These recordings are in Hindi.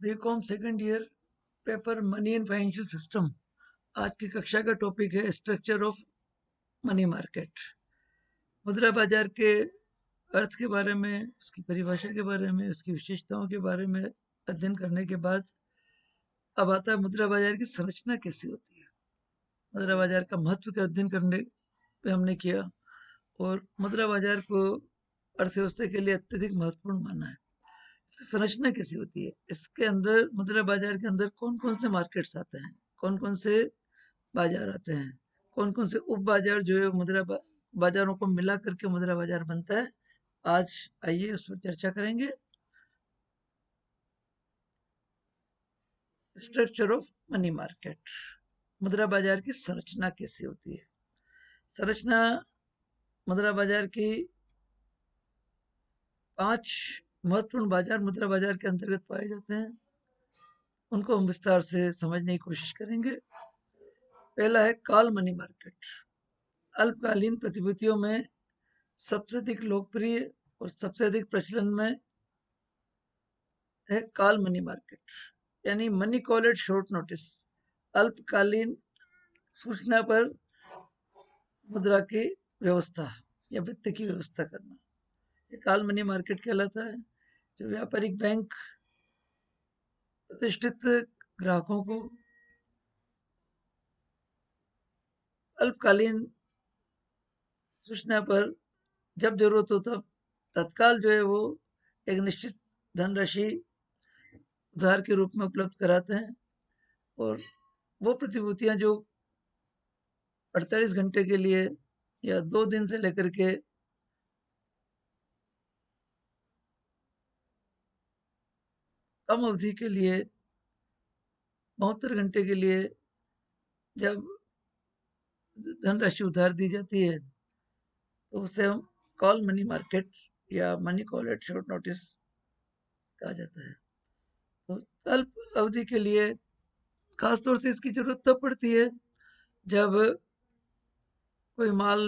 BCom second year, paper money and financial system. आज की कक्षा का टॉपिक है स्ट्रक्चर ऑफ मनी मार्केट। मुद्रा बाजार के अर्थ के बारे में, उसकी परिभाषा के बारे में, उसकी विशेषताओं के बारे में अध्ययन करने के बाद अब आता है मुद्रा बाजार की संरचना कैसी होती है। मुद्रा बाजार का महत्व का अध्ययन करने पे हमने किया और मुद्रा बाजार को अर्थव्यवस्था के लिए अत्यधिक महत्वपूर्ण माना है। इसकी संरचना कैसी होती है, इसके अंदर मुद्रा बाजार के अंदर कौन कौन से मार्केट्स आते हैं, कौन कौन से बाजार आते हैं, कौन कौन से उप बाजार जो है बाजारों को मिला करके मुद्रा बाजार बनता है। आज आइए उस पर चर्चा करेंगे। स्ट्रक्चर ऑफ मनी मार्केट, मुद्रा बाजार की संरचना कैसी होती है। संरचना, मुद्रा बाजार की 5 महत्वपूर्ण बाजार मुद्रा बाजार के अंतर्गत पाए जाते हैं। उनको हम विस्तार से समझने की कोशिश करेंगे। पहला है कॉल मनी मार्केट। अल्पकालीन प्रतिभूतियों में सबसे अधिक लोकप्रिय और सबसे अधिक प्रचलन में है कॉल मनी मार्केट, यानी money call at short notice. अल्पकालीन सूचना पर मुद्रा की व्यवस्था या वित्त की व्यवस्था करना, ये कॉल मनी मार्केट कहलाता है। जो व्यापारिक बैंक प्रतिष्ठित ग्राहकों को अल्पकालीन सूचना पर जब जरूरत हो तब तत्काल जो है वो एक निश्चित धनराशि उधार के रूप में उपलब्ध कराते हैं। और वो प्रतिभूतियां जो 48 घंटे के लिए या 2 दिन से लेकर के कम अवधि के लिए 72 घंटे के लिए जब धनराशि उधार दी जाती है तो उसे हम कॉल मनी मार्केट या money call at short notice कहा जाता है। तो अल्प अवधि के लिए खासतौर से इसकी जरूरत तब पड़ती है जब कोई माल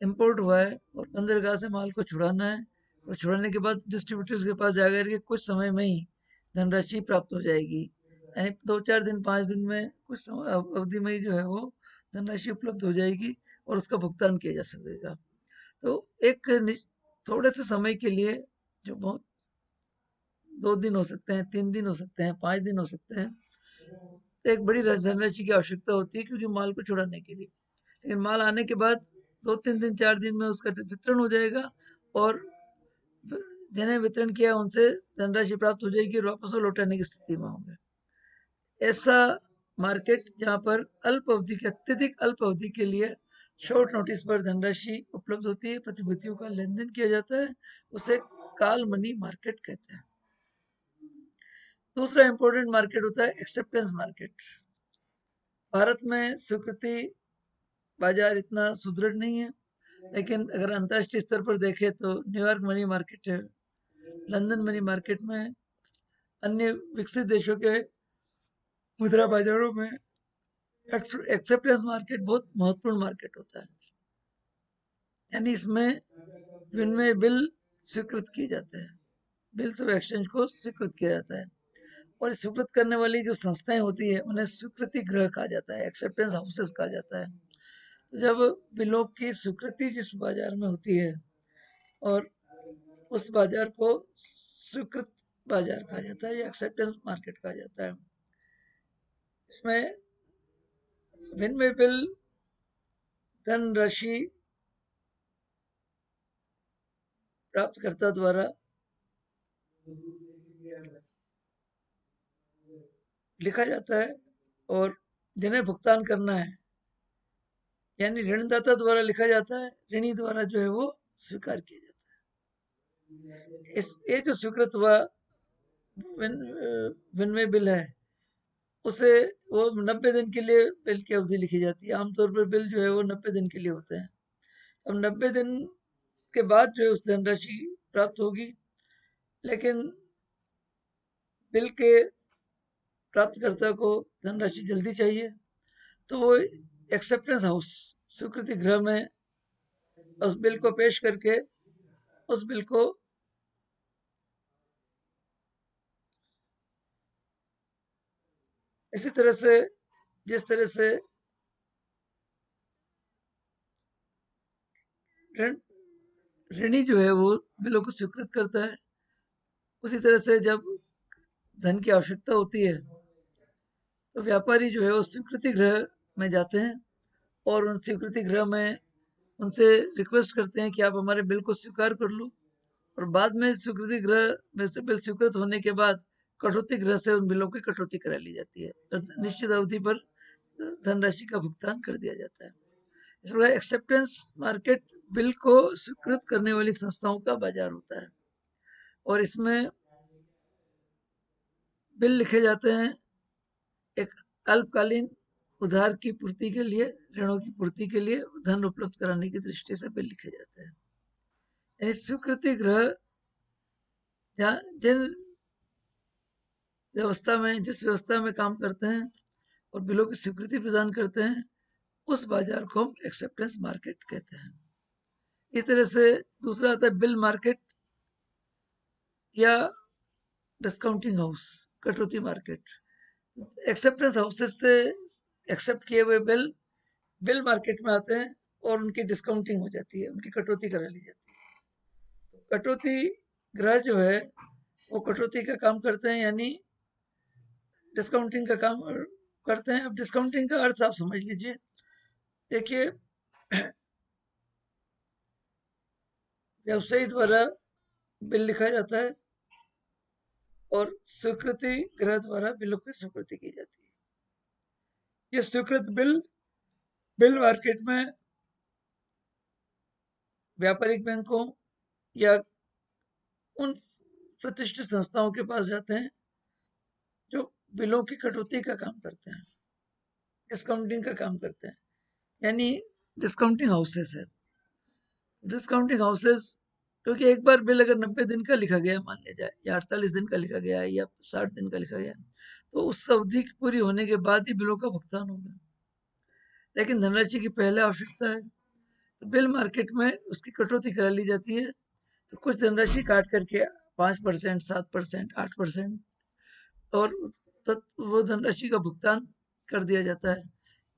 इंपोर्ट हुआ है और बंदरगाह से माल को छुड़ाना है, और छुड़ाने के बाद डिस्ट्रीब्यूटर्स के पास जाकर के कुछ समय में ही धनराशि प्राप्त हो जाएगी। यानी 2-4 दिन 5 दिन में कुछ अवधि में ही जो है वो धनराशि उपलब्ध हो जाएगी और उसका भुगतान किया जा सकेगा। तो एक थोड़े से समय के लिए, जो बहुत 2 दिन हो सकते हैं, 3 दिन हो सकते हैं, 5 दिन हो सकते हैं, तो एक बड़ी धनराशि की आवश्यकता होती है क्योंकि माल को छुड़ाने के लिए। लेकिन माल आने के बाद 2-3 दिन 4 दिन में उसका वितरण हो जाएगा और जिन्हें वितरण किया उनसे धनराशि प्राप्त हो जाएगी और वापस वो लौटाने की स्थिति में होंगे। ऐसा मार्केट जहां पर अल्प अवधि के, अत्यधिक अल्प अवधि के लिए शॉर्ट नोटिस पर धनराशि उपलब्ध होती है, प्रतिभूतियों का लेन देन किया जाता है, उसे कॉल मनी मार्केट कहते हैं। दूसरा इंपॉर्टेंट मार्केट होता है एक्सेप्टेंस मार्केट। भारत में स्वीकृति बाजार इतना सुदृढ़ नहीं है, लेकिन अगर अंतर्राष्ट्रीय स्तर पर देखें तो न्यूयॉर्क मनी मार्केट है, लंदन मनी मार्केट में, अन्य विकसित देशों के मुद्रा बाजारों में एक्सेप्टेंस मार्केट बहुत महत्वपूर्ण मार्केट होता है। यानी इसमें विनिमय बिल स्वीकृत किए जाते हैं, बिल्स ऑफ एक्सचेंज को स्वीकृत किया जाता है, और स्वीकृत करने वाली जो संस्थाएं होती है उन्हें स्वीकृति गृह कहा जाता है, एक्सेप्टेंस हाउसेस कहा जाता है। तो जब बिलों की स्वीकृति जिस बाजार में होती है और उस बाजार को स्वीकृत बाजार कहा जाता है या एक्सेप्टेंस मार्केट कहा जाता है। इसमें विनिमय बिल धनराशि प्राप्तकर्ता द्वारा लिखा जाता है और जिन्हें भुगतान करना है यानी ऋणदाता द्वारा लिखा जाता है, ऋणी द्वारा जो है वो स्वीकार किया जाता है। इस ये जो स्वीकृत हुआ विनिमय बिल है उसे वो 90 दिन के लिए बिल की अवधि लिखी जाती है। आमतौर पर बिल जो है वो 90 दिन के लिए होते हैं। अब 90 दिन के बाद जो है उस धनराशि प्राप्त होगी, लेकिन बिल के प्राप्तकर्ता को धनराशि जल्दी चाहिए तो वो एक्सेप्टेंस हाउस, स्वीकृति गृह में उस बिल को पेश करके उस बिल को इसी तरह से जिस तरह से ऋण ऋणी जो है वो बिलों को स्वीकृत करता है, उसी तरह से जब धन की आवश्यकता होती है तो व्यापारी जो है वो स्वीकृति गृह में जाते हैं और उन स्वीकृति गृह में उनसे रिक्वेस्ट करते हैं कि आप हमारे बिल को स्वीकार कर लो, और बाद में स्वीकृति गृह में से बिल स्वीकृत होने के बाद कटौती गृह से उन बिलों की कटौती करा ली जाती है और निश्चित अवधि पर धनराशि का भुगतान कर दिया जाता है। इस प्रकार एक्सेप्टेंस मार्केट बिल को स्वीकृत करने वाली संस्थाओं का बाजार होता है और इसमें बिल लिखे जाते हैं एक अल्पकालीन उधार की पूर्ति के लिए, ऋणों की पूर्ति के लिए धन उपलब्ध कराने की दृष्टि से बिल लिखे जाते हैं। यानी स्वीकृति गृह जहाँ जिन व्यवस्था में जिस व्यवस्था में काम करते हैं और बिलों की स्वीकृति प्रदान करते हैं, उस बाजार को हम एक्सेप्टेंस मार्केट कहते हैं। इस तरह से दूसरा आता है बिल मार्केट या डिस्काउंटिंग हाउस, कटौती मार्केट। एक्सेप्टेंस हाउसेस से एक्सेप्ट किए हुए बिल बिल मार्केट में आते हैं और उनकी डिस्काउंटिंग हो जाती है, उनकी कटौती करा ली जाती है। कटौती गृह जो है वो कटौती का काम करते हैं, यानी डिस्काउंटिंग का काम करते हैं। अब डिस्काउंटिंग का अर्थ आप समझ लीजिए। देखिए, व्यवसायी द्वारा बिल लिखा जाता है और स्वीकृति गृह द्वारा बिलों की स्वीकृति की जाती है। ये स्वीकृत बिल बिल मार्केट में व्यापारिक बैंकों या उन प्रतिष्ठित संस्थाओं के पास जाते हैं जो बिलों की कटौती का काम करते हैं, डिस्काउंटिंग का काम करते हैं, यानी डिस्काउंटिंग हाउसेस है। डिस्काउंटिंग हाउसेस, क्योंकि एक बार बिल अगर 90 दिन का लिखा गया मान लिया जाए, या 48 दिन का लिखा गया या 60 दिन का लिखा गया, तो उस अवधि पूरी होने के बाद ही बिलों का भुगतान होगा। लेकिन धनराशि की पहले आवश्यकता है तो बिल मार्केट में उसकी कटौती करा ली जाती है। तो कुछ धनराशि काट करके 5%, 7%, 8% और वो धनराशि का भुगतान कर दिया जाता है।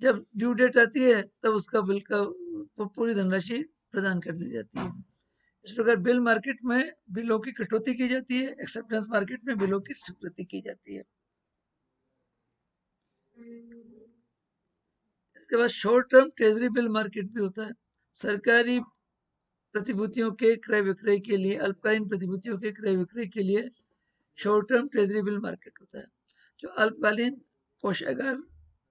जब ड्यू डेट आती है तब उसका बिल का वो पूरी धनराशि प्रदान कर दी जाती है। इस प्रकार बिल मार्केट में बिलों की कटौती की जाती है, एक्सेप्टेंस मार्केट में बिलों की स्वीकृति की जाती है। इसके बाद short term treasury bill market भी होता है। सरकारी प्रतिभूतियों के क्रय विक्रय के लिए, अल्पकालीन प्रतिभूतियों के क्रय विक्रय के लिए short term treasury bill market होता है, जो अल्पकालीन कोषागार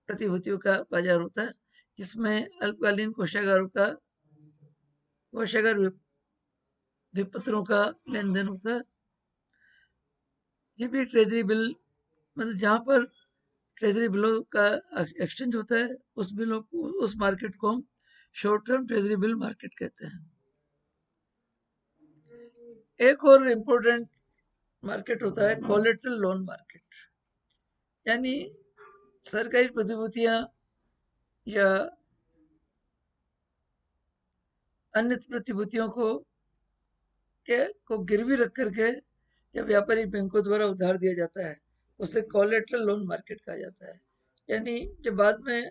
प्रतिभूतियों का बाजार होता है, जिसमें अल्पकालीन कोषागार विपत्रों का लेन देन होता है। ये भी ट्रेजरी बिल, मतलब जहाँ पर ट्रेजरी बिलों का एक्सचेंज होता है, उस मार्केट को हम short term treasury bill market कहते हैं। एक और इम्पोर्टेंट मार्केट होता है कोलेटरल लोन मार्केट, यानी सरकारी प्रतिभूतियां या अन्य प्रतिभूतियों को गिरवी रख करके जब व्यापारिक बैंकों द्वारा उधार दिया जाता है तो उसे कोलेटरल लोन मार्केट कहा जाता है। यानी जब बाद में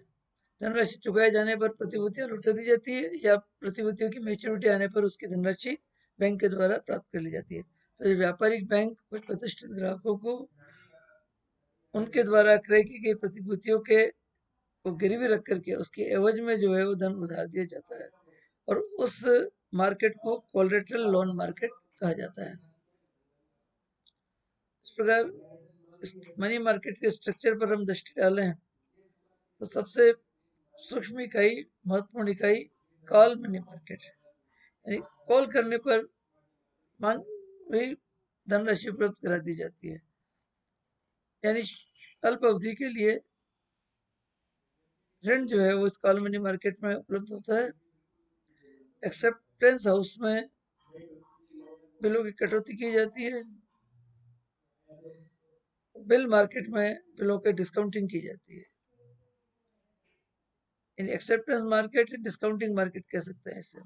धनराशि चुकाए जाने पर प्रतिभूतियां लौटा दी जाती है या प्रतिभूतियों की मैच्योरिटी आने पर उसकी धनराशि बैंक के द्वारा प्राप्त कर ली जाती है। तो ये व्यापारिक बैंक कुछ प्रतिष्ठित ग्राहकों को उनके द्वारा क्रय की गई प्रतिभूतियों के को गिरवी रख करके उसके एवज में जो है वो धन उधार दिया जाता है, और उस मार्केट को कोलेटरल लोन मार्केट कहा जाता है। इस प्रकार इस मनी मार्केट के स्ट्रक्चर पर हम दृष्टि डालें तो सबसे सूक्ष्म इकाई, महत्वपूर्ण इकाई कॉल मनी मार्केट, यानी कॉल करने पर मांग वही धनराशि उपलब्ध करा दी जाती है, यानी अल्प अवधि के लिए ऋण जो है वो इस कॉल मनी मार्केट में उपलब्ध होता है। एक्सेप्टेंस हाउस में बिलों की कटौती की जाती है, बिल मार्केट में बिलों की डिस्काउंटिंग की जाती है। इन एक्सेप्टेंस मार्केट, डिस्काउंटिंग मार्केट कह सकते हैं इसे।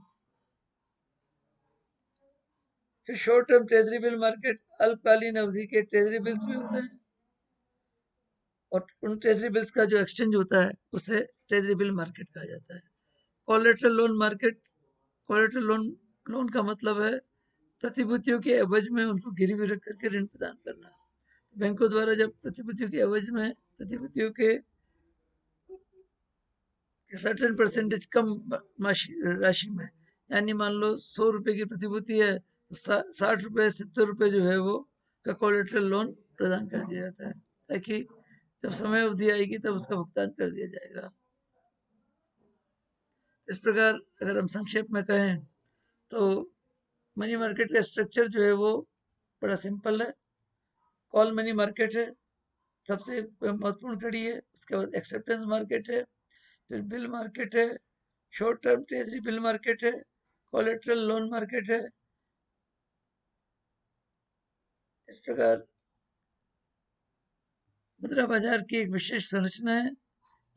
फिर short term treasury bill market, अल्पकालीन अवधि के ट्रेजरी बिल्स भी होते हैं, और उन ट्रेजरी बिल्स का जो एक्सचेंज होता है उसे ट्रेजरी बिल मार्केट कहा जाता है। Collateral loan market, collateral loan loan का मतलब है प्रतिभूतियों के एवज में उनको गिरवी रख करके ऋण प्रदान करना। बैंकों द्वारा जब प्रतिभूतियों के एवज में प्रतिभूतियों के सर्टेन परसेंटेज कम राशि में, यानी मान लो 100 रुपए की प्रतिभूति है तो 60 रुपए 70 रुपए जो है वो का कोलेटरल लोन प्रदान कर दिया जाता है, ताकि जब समय अवधि आएगी तब उसका भुगतान कर दिया जाएगा। इस प्रकार अगर हम संक्षेप में कहें तो मनी मार्केट का स्ट्रक्चर जो है वो बड़ा सिंपल है। कॉल मनी मार्केट है, सबसे महत्वपूर्ण कड़ी है। उसके बाद एक्सेप्टेंस मार्केट है, फिर बिल मार्केट है, short term treasury bill market है, कोलेट्रल लोन मार्केट है। इस प्रकार मुद्रा बाजार की एक विशेष संरचना है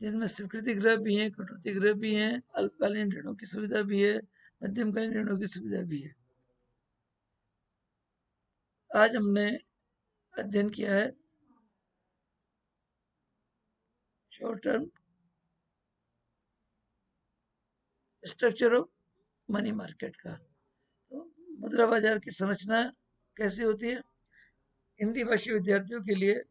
जिसमें स्वीकृति गृह भी है, कटौती गृह भी है, अल्पकालीन ऋणों की सुविधा भी है, मध्यमकालीन ऋणों की सुविधा भी है। आज हमने अध्ययन किया है short term structure of money market का। तो मुद्रा बाजार की संरचना कैसी होती है? हिंदी भाषी विद्यार्थियों के लिए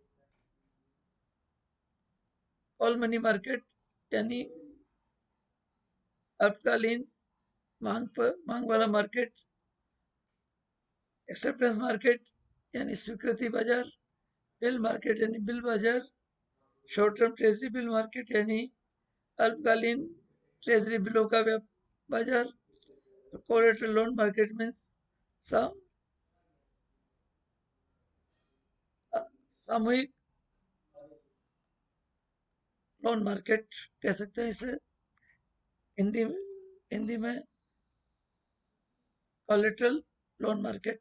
ऑल मनी मार्केट यानी अल्पकालीन मांग वाला मार्केट, एक्सेप्टेंस मार्केट यानी स्वीकृति बाजार, बिल मार्केट यानी बिल बाजार, short term treasury bill market यानी अल्पकालीन ट्रेजरी बिलों का बाजार, कोलेटरल लोन मार्केट में सामूहिक लोन मार्केट कह सकते हैं इसे हिंदी में। हिंदी में कोलेटरल लोन मार्केट।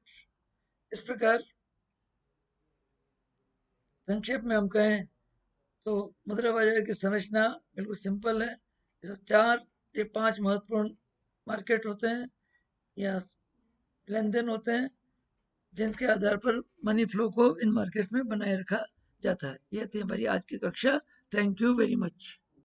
इस प्रकार संक्षेप में हम कहें तो मुद्रा बाजार की संरचना बिल्कुल सिंपल है। इसमें 4 या 5 महत्वपूर्ण मार्केट होते हैं या लेन देन होते हैं जिनके आधार पर मनी फ्लो को इन मार्केट में बनाए रखा जाता है। यह थी हमारी आज की कक्षा। Thank you very much.